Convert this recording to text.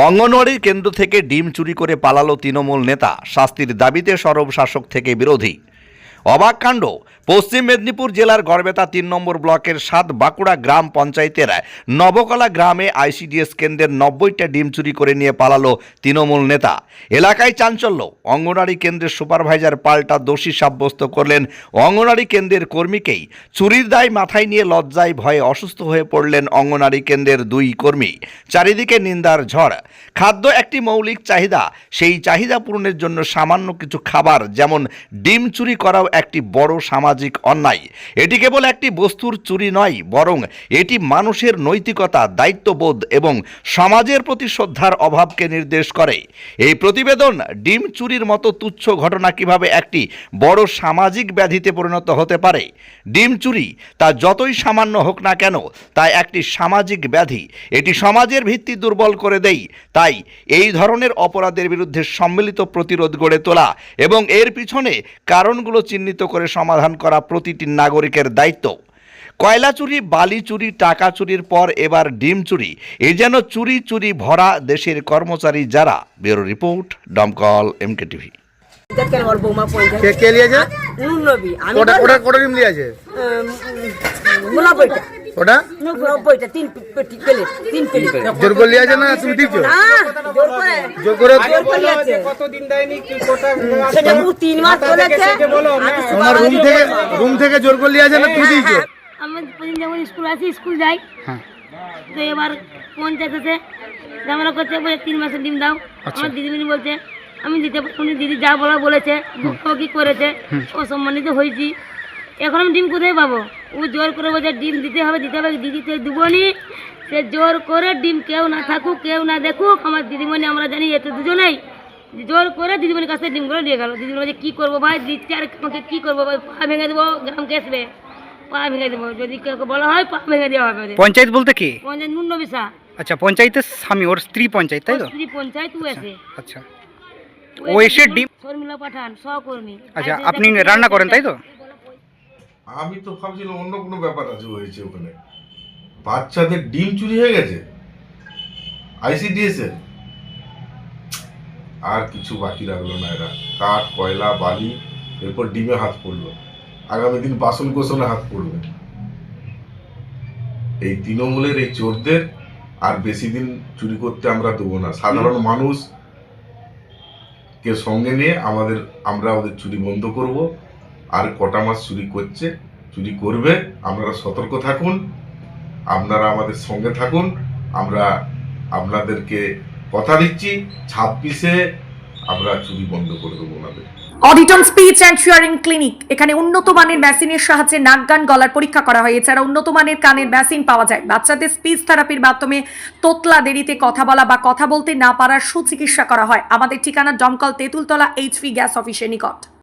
অঙ্গনওয়াড়ি কেন্দ্র থেকে ডিম চুরি করে পালালো তৃণমূল নেতা, শাস্তির দাবিতে সরব শাসক থেকে বিরোধী। অবাক কাণ্ড। পশ্চিম মেদিনীপুর জেলার গড়বেতা ৩ নম্বর ব্লকের ৭ বাঁকুড়া গ্রাম পঞ্চায়েতের নবকলা গ্রামে আইসিডিএস কেন্দ্রের ৯০টা ডিম চুরি করে নিয়ে পালালো তৃণমূল নেতা। এলাকায় চাঞ্চল্য। অঙ্গনওয়াড়ি কেন্দ্রের সুপারভাইজার পাল্টা দোষী সাব্যস্ত করলেন অঙ্গনওয়াড়ি কেন্দ্রের কর্মীকেই। চুরির দায় মাথায় নিয়ে লজ্জায় ভয়ে অসুস্থ হয়ে পড়লেন অঙ্গনওয়াড়ি কেন্দ্রের ২ কর্মী। চারিদিকে নিন্দার ঝড়। খাদ্য একটি মৌলিক চাহিদা, সেই চাহিদা পূরণের জন্য সামান্য কিছু খাবার যেমন ডিম চুরি করাও একটি বড় সামাজিক অন্যায়। এটি কেবল একটি বস্তুর চুরি নয়, বরং এটি মানুষের নৈতিকতা, দায়িত্ববোধ এবং সমাজের প্রতি শ্রদ্ধার অভাবকে নির্দেশ করে। এই প্রতিবেদন ডিম চুরির মতো তুচ্ছ ঘটনা কিভাবে একটি বড় সামাজিক ব্যাধিতে পরিণত হতে পারে। ডিম চুরি তা যতই সামান্য হোক না কেন, তা একটি সামাজিক ব্যাধি। এটি সমাজের ভিত্তি দুর্বল করে দেয়। তাই এই ধরনের অপরাধের বিরুদ্ধে সম্মিলিত প্রতিরোধ গড়ে তোলা এবং এর পিছনে কারণগুলো চিহ্নিত করে সমাধান করা প্রতিটি নাগরিকের দায়িত্ব। কয়লা চুরি, বালি চুরি, টাকা চুরির পর এবার ডিম চুরি। এ যেন চুরি চুরি ভরা দেশের কর্মচারী যারা। ব্যুরো রিপোর্ট, দমকল, MK TV। ওটা জোর করে নিয়ে আছে না তুমি দিচ্ছ? জোর করে কতদিন দেয়নি? তোমার রুম থেকে জোর করে নিয়ে আছে না তুই দিচ্ছ? আমি প্রতিদিন যখন স্কুল আসি, স্কুল যাই, তো এবার পঞ্চায়েত এসে ঝামেলা করছে, বলে 3 মাসের ডিম দাও। আমার দিদিমণি বলছে আমি দিতে পারি, দিদি যা বলা বলেছে, কি করেছে, অসম্মানিত হয়েছি। এখন আমি ডিম কোথায় পাবো? ও জোর করে বলছে ডিম দিতে হবে, দিদিতে দেবনি। সে জোর করে ডিম কেউ না থাকুক, কেউ না দেখুক, আমার দিদিমণি আমরা জানি এত দুজনেই জোর করে দিদিমণির কাছে ডিমগুলো নিয়ে গেল। দিদিমণি বলছে কী করবো ভাই, দিচ্ছে আর আমাকে কী করবো ভাই, পা ভেঙে দেবো, গ্রামকে আসবে পা ভেঙে দেবো, যদি কেউ বলা হয় পা ভেঙে দেওয়া হবে। পঞ্চায়েত বলতে কি? পঞ্চায়েত নুন্নবিশা। আচ্ছা, পঞ্চায়েতের স্বামী, ওর স্ত্রী পঞ্চায়েত, তাই তো? স্ত্রী পঞ্চায়েত ও এসে। আচ্ছা, ও এসে ডিম। শর্মিলা পাঠান, সহকর্মী। আচ্ছা, আপনি রান্না করেন তাই তো? আমি তো ভাবছিলাম অন্য কোনো ব্যাপার আছে হয়েছে ওখানে। বাচ্চাদের ডিম চুরি হয়ে গেছে আইসিডিএস এর। আর কিছু বাকি রাখলো না এরা। কাঠ, কয়লা, বালি, এরপর ডিমে হাত পড়লো। আগামী দিন বাসন কোসনে হাত পড়বে। এই তৃণমূলের এই চোরদের আর বেশি দিন চুরি করতে আমরা দেবো না। সাধারণ মানুষ কে সঙ্গে নিয়ে আমরা ওদের চুরি বন্ধ করব। আর কটা মাস চুরি করছে, চুরি করবে, আপনারা সতর্ক থাকুন, আপনারা আমাদের সঙ্গে থাকুন। আমরা আপনাদেরকে কথা দিচ্ছি 26-এ আমরা চুরি বন্ধ করে দেবো ওনাদের। অডিটন স্পিচ অ্যান্ড হিয়ারিং ক্লিনিক, এখানে উন্নত মানের মেশিনের সাহায্যে নাক গান গলার পরীক্ষা করা হয়। এছাড়া উন্নত মানের কানের মেশিন পাওয়া যায়। বাচ্চাদের স্পিচ থেরাপির মাধ্যমে তোতলা দেরিতে কথা বলা বা কথা বলতে না পারার সুচিকিৎসা করা হয়। আমাদের ঠিকানা দমকল তেঁতুলতলা HV গ্যাস অফিসের নিকট।